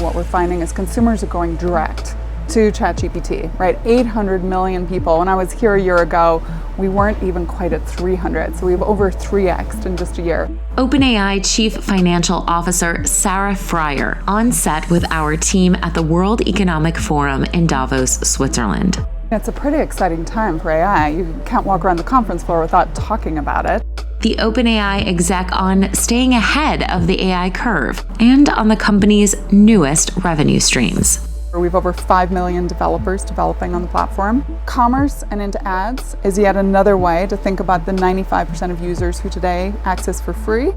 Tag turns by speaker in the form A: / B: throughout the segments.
A: What we're finding is consumers are going direct to ChatGPT, right? 800 million people. When I was here a year ago, we weren't even quite at 300. So we've over 3x'd in just a year.
B: OpenAI Chief Financial Officer Sarah Friar on set with our team at the World Economic Forum in Davos, Switzerland.
A: It's a pretty exciting time for AI. You can't walk around the conference floor without talking about it.
B: The OpenAI exec on staying ahead of the AI curve and on the company's newest revenue streams.
A: We've over 5 million developers developing on the platform. Commerce and into ads is yet another way to think about the 95% of users who today access for free.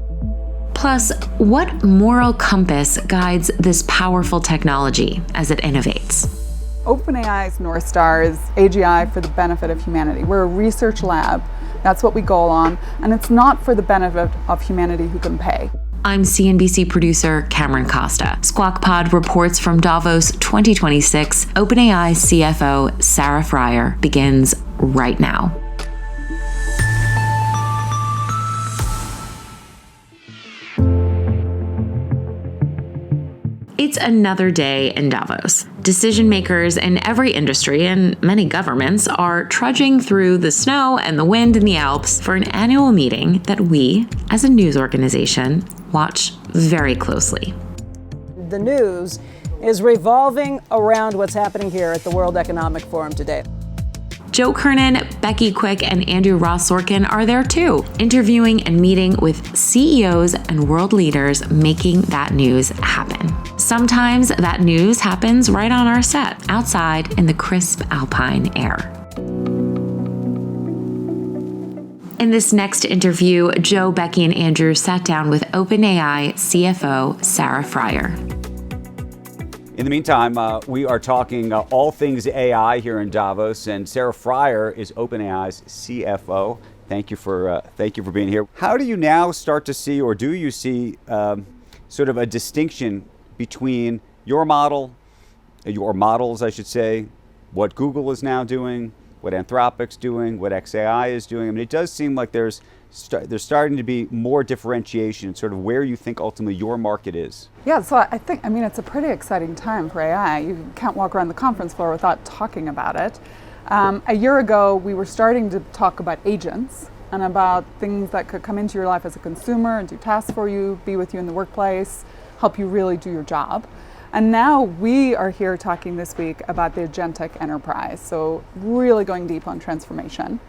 B: Plus, what moral compass guides this powerful technology as it innovates?
A: OpenAI's North Star is AGI for the benefit of humanity. We're a research lab. That's what we goal on, and it's not for the benefit of humanity who can pay.
B: I'm CNBC producer Cameron Costa. Squawk Pod reports from Davos 2026. OpenAI CFO Sarah Friar begins right now. It's another day in Davos. Decision makers in every industry and many governments are trudging through the snow and the wind in the Alps for an annual meeting that we, as a news organization, watch very closely.
C: The news is revolving around what's happening here at the World Economic Forum today.
B: Joe Kernen, Becky and Andrew Ross Sorkin are there too, interviewing and meeting with CEOs and world leaders making that news happen. Sometimes that news happens right on our set, outside in the crisp alpine air. In this next interview, Joe, Becky, and Andrew sat down with OpenAI CFO Sarah Friar.
D: In the meantime, we are talking all things AI here in Davos, and Sarah Friar is OpenAI's CFO. Thank you for being here. How do you now start to see, or do you see, sort of a distinction between your model, your models, I should say, what Google is now doing, what Anthropic's doing, what XAI is doing? I mean, it does seem like there's starting to be more differentiation in sort of where you think ultimately your market is.
A: Yeah, so I think, it's a pretty exciting time for AI. You can't walk around the conference floor without talking about it. A year ago, we were starting to talk about agents and about things that could come into your life as a consumer and do tasks for you, be with you in the workplace, help you really do your job. And now we are here talking this week about the agentic enterprise, so really going deep on transformation.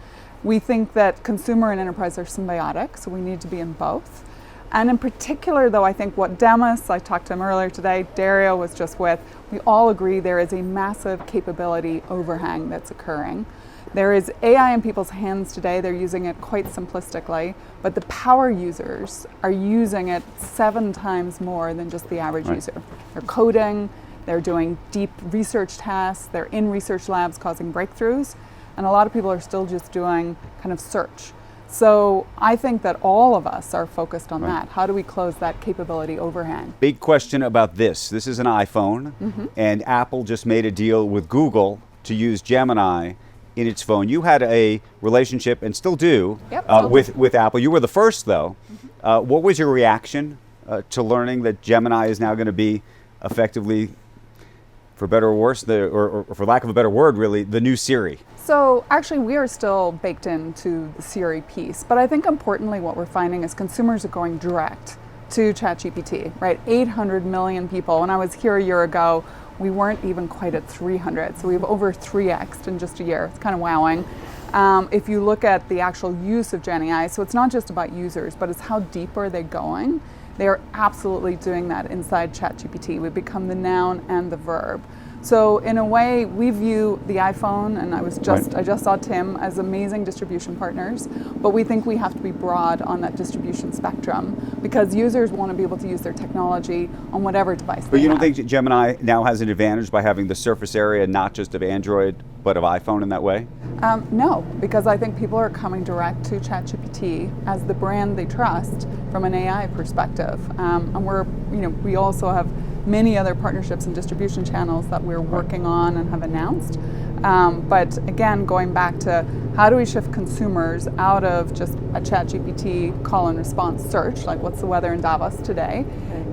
A: We think that consumer and enterprise are symbiotic, so we need to be in both. And in particular, though, I think what Davos, I talked to him earlier today, Dario was just with, we all agree there is a massive capability overhang that's occurring. There is AI in people's hands today. They're using it quite simplistically, but the power users are using it 7 times more than just the average user. They're coding, they're doing deep research tasks, they're in research labs causing breakthroughs, and a lot of people are still just doing kind of search. So I think that all of us are focused on that. How do we close that capability overhang?
D: Big question about this. This is an iPhone, and Apple just made a deal with Google to use Gemini in its phone. You had a relationship, and still do, with Apple. You were the first, though. What was your reaction to learning that Gemini is now going to be effectively, for better or worse, or for lack of a better word, really, the new Siri?
A: So actually, we are still baked into the Siri piece, but I think importantly what we're finding is consumers are going direct to ChatGPT, right? 800 million people. When I was here a year ago, we weren't even quite at 300, so we've over 3x'd in just a year. It's kind of wowing. If you look at the actual use of Gen AI, so it's not just about users, but it's how deep are they going? They are absolutely doing that inside ChatGPT. We've become the noun and the verb. So in a way, we view the iPhone, and I just saw Tim, as amazing distribution partners, but we think we have to be broad on that distribution spectrum because users want to be able to use their technology on whatever device they have.
D: But you don't think Gemini now has an advantage by having the surface area not just of Android, but of iPhone in that way?
A: No, because I think people are coming direct to ChatGPT as the brand they trust from an AI perspective. And we also have many other partnerships and distribution channels that we're working on and have announced. But again, going back to how do we shift consumers out of just a ChatGPT call and response search, like what's the weather in Davos today,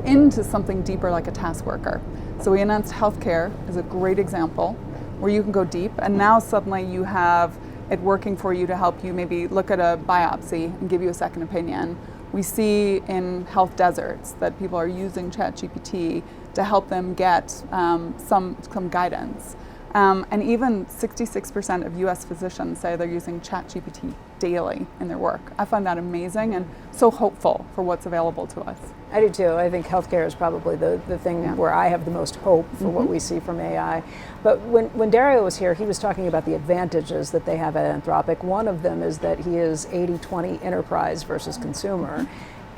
A: into something deeper like a task worker. So we announced healthcare as a great example where you can go deep, and now suddenly you have it working for you to help you maybe look at a biopsy and give you a second opinion. We see in health deserts that people are using ChatGPT to help them get some guidance. And even 66% of US physicians say they're using ChatGPT daily in their work. I find that amazing and so hopeful for what's available to us.
C: I do too. I think healthcare is probably the thing where I have the most hope for what we see from AI. But when Dario was here, he was talking about the advantages that they have at Anthropic. One of them is that he is 80-20 enterprise versus consumer.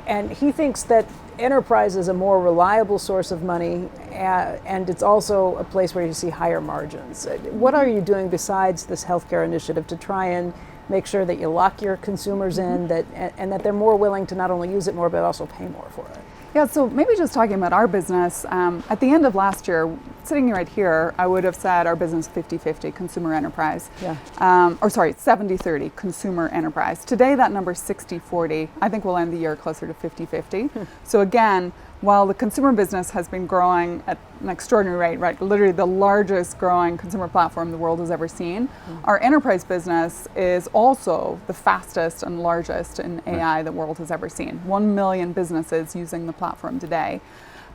C: And he thinks that enterprise is a more reliable source of money, and it's also a place where you see higher margins. What are you doing besides this healthcare initiative to try and make sure that you lock your consumers in, and that they're more willing to not only use it more, but also pay more for it?
A: Yeah, so maybe just talking about our business, at the end of last year, sitting right here, I would have said our business 50-50 consumer enterprise.
C: Yeah.
A: 70-30 consumer enterprise. Today that number is 60-40. I think we'll end the year closer to 50-50. So again, while the consumer business has been growing at an extraordinary rate, right, literally the largest growing consumer platform the world has ever seen, our enterprise business is also the fastest and largest in AI the world has ever seen. 1 million businesses using the platform today.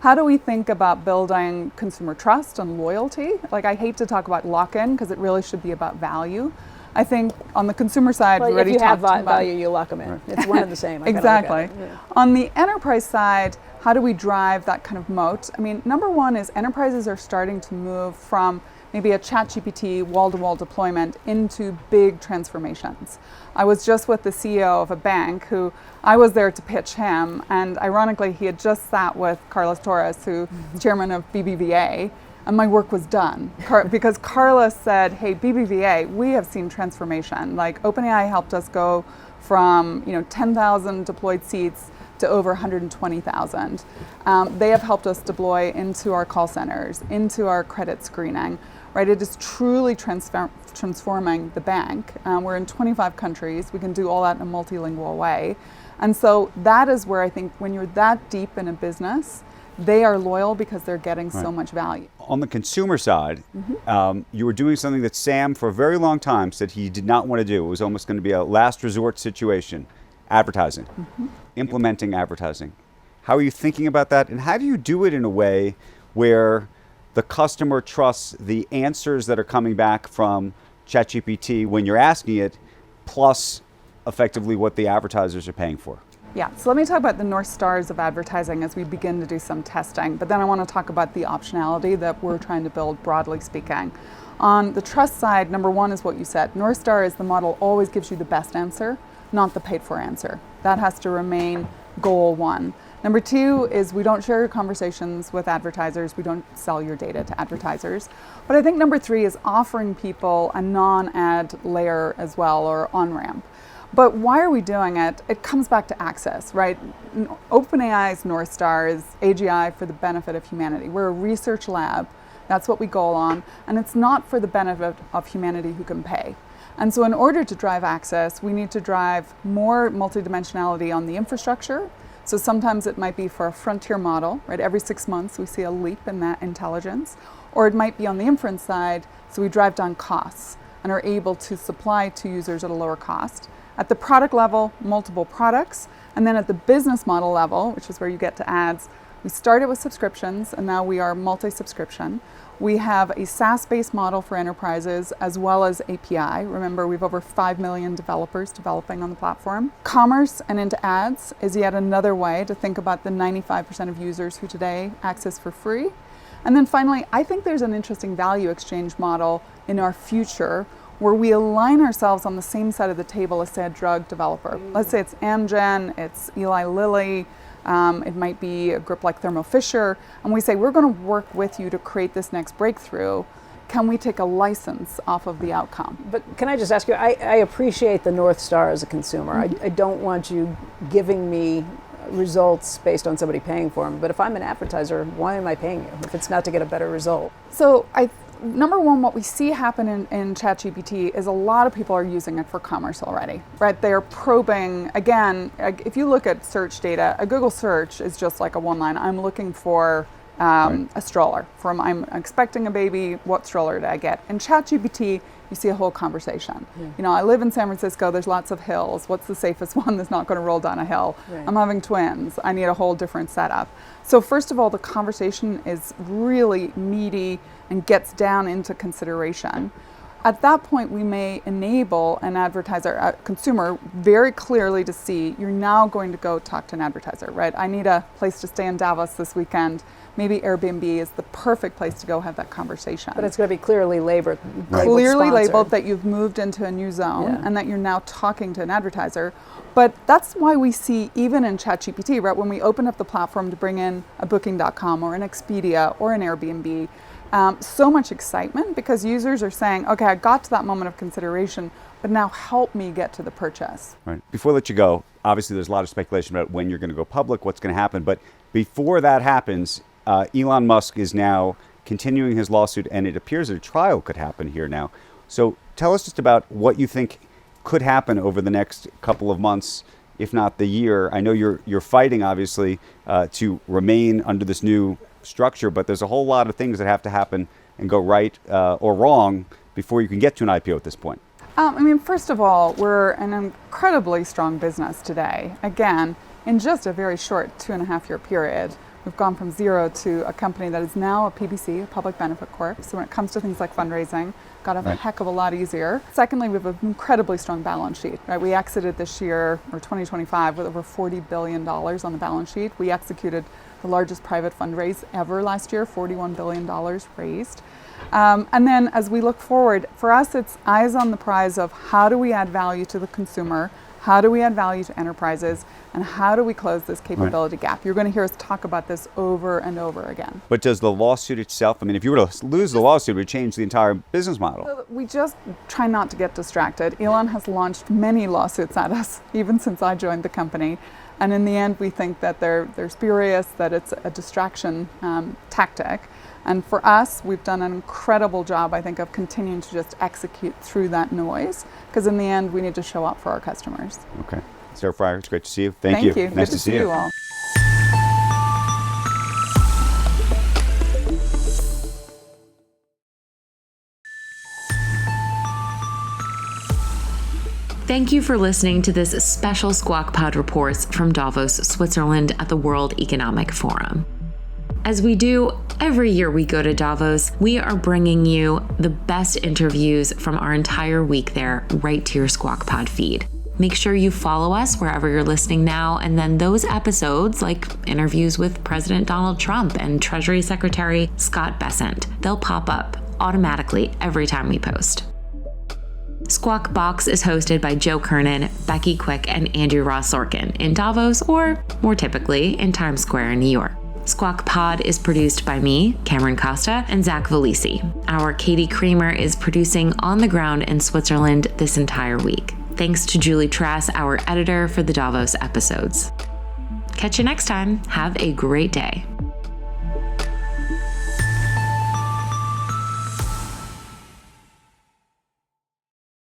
A: How do we think about building consumer trust and loyalty? Like, I hate to talk about lock-in because it really should be about value. I think on the consumer side, we already talked about
C: value, you lock them in. It's one and the same.
A: Exactly. On the enterprise side, how do we drive that kind of moat? I mean, number one is enterprises are starting to move from maybe a ChatGPT wall-to-wall deployment into big transformations. I was just with the CEO of a bank who I was there to pitch him, and ironically, he had just sat with Carlos Torres, who chairman of BBVA, and my work was done because Carlos said, hey, BBVA, we have seen transformation. Like OpenAI helped us go from 10,000 deployed seats to over 120,000. They have helped us deploy into our call centers, into our credit screening, right? It is truly transforming the bank. We're in 25 countries. We can do all that in a multilingual way. And so that is where I think when you're that deep in a business, they are loyal because they're getting so much value.
D: On the consumer side, you were doing something that Sam, for a very long time, said he did not want to do. It was almost going to be a last resort situation. Advertising, implementing advertising. How are you thinking about that? And how do you do it in a way where the customer trusts the answers that are coming back from ChatGPT when you're asking it, plus effectively what the advertisers are paying for?
A: Yeah, so let me talk about the North Stars of advertising as we begin to do some testing, but then I want to talk about the optionality that we're trying to build, broadly speaking. On the trust side, number one is what you said. North Star is the model always gives you the best answer, not the paid for answer. That has to remain goal one. Number two is we don't share your conversations with advertisers. We don't sell your data to advertisers. But I think number three is offering people a non-ad layer as well, or on-ramp. But why are we doing it? It comes back to access, right? OpenAI's North Star is AGI for the benefit of humanity. We're a research lab. That's what we goal on. And it's not for the benefit of humanity who can pay. And so in order to drive access, we need to drive more multidimensionality on the infrastructure. So sometimes it might be for a frontier model, right? Every 6 months we see a leap in that intelligence. Or it might be on the inference side, so we drive down costs and are able to supply to users at a lower cost. At the product level, multiple products. And then at the business model level, which is where you get to ads, we started with subscriptions and now we are multi-subscription. We have a SaaS-based model for enterprises as well as API. Remember, we have over 5 million developers developing on the platform. Commerce and into ads is yet another way to think about the 95% of users who today access for free. And then finally, I think there's an interesting value exchange model in our future where we align ourselves on the same side of the table as, say, a drug developer. Let's say it's Amgen, it's Eli Lilly, it might be a group like Thermo Fisher, and we say, we're going to work with you to create this next breakthrough. Can we take a license off of the outcome?
C: But can I just ask you, I appreciate the North Star as a consumer. I don't want you giving me results based on somebody paying for them. But if I'm an advertiser, why am I paying you if it's not to get a better result?
A: So number one, what we see happen in ChatGPT is a lot of people are using it for commerce already, right? They are probing, again, if you look at search data, a Google search is just like a one line. I'm looking for a stroller. I'm expecting a baby, what stroller did I get? In ChatGPT, you see a whole conversation. Yeah. You know, I live in San Francisco, there's lots of hills. What's the safest one that's not going to roll down a hill? Right. I'm having twins. I need a whole different setup. So first of all, the conversation is really meaty and gets down into consideration. At that point, we may enable an advertiser, a consumer, very clearly to see you're now going to go talk to an advertiser, right? I need a place to stay in Davos this weekend. Maybe Airbnb is the perfect place to go have that conversation.
C: But it's going to be clearly labeled.
A: Clearly labeled that you've moved into a new zone and that you're now talking to an advertiser. But that's why we see, even in ChatGPT, right, when we open up the platform to bring in a Booking.com or an Expedia or an Airbnb, so much excitement because users are saying, okay, I got to that moment of consideration, but now help me get to the purchase.
D: Right. Before I let you go, obviously there's a lot of speculation about when you're going to go public, what's going to happen. But before that happens, Elon Musk is now continuing his lawsuit, and it appears that a trial could happen here now. So tell us just about what you think could happen over the next couple of months, if not the year. I know you're fighting, obviously, to remain under this new structure, but there's a whole lot of things that have to happen and go right or wrong before you can get to an IPO at this point.
A: I mean, first of all, we're an incredibly strong business today. Again, in just a very short 2.5-year period, we've gone from zero to a company that is now a PBC, a public benefit corp. So when it comes to things like fundraising, got a heck of a lot easier. Secondly, we have an incredibly strong balance sheet. Right? We exited this year, or 2025, with over $40 billion on the balance sheet. We executed the largest private fundraise ever last year, $41 billion raised. And then as we look forward, for us, it's eyes on the prize of how do we add value to the consumer, how do we add value to enterprises, and how do we close this capability gap? You're going to hear us talk about this over and over again.
D: But does the lawsuit itself, I mean, if you were to lose the lawsuit, it would change the entire business model.
A: So we just try not to get distracted. Elon has launched many lawsuits at us, even since I joined the company. And in the end, we think that they're spurious, that it's a distraction tactic. And for us, we've done an incredible job, I think, of continuing to just execute through that noise, because in the end, we need to show up for our customers.
D: Okay. Sarah Friar, it's great to see you. Thank you.
A: Nice to see you all.
B: Thank you for listening to this special Squawk Pod Reports from Davos, Switzerland at the World Economic Forum. As we do every year we go to Davos, we are bringing you the best interviews from our entire week there right to your Squawk Pod feed. Make sure you follow us wherever you're listening now, and then those episodes, like interviews with President Donald Trump and Treasury Secretary Scott Bessent, they'll pop up automatically every time we post. Squawk Box is hosted by Joe Kernen, Becky Quick, and Andrew Ross Sorkin in Davos, or more typically in Times Square in New York. Squawk Pod is produced by me, Cameron Costa, and Zach Valisi. Our Katie Kramer is producing on the ground in Switzerland this entire week. Thanks to Julie Trass, our editor, for the Davos episodes. Catch you next time. Have a great day.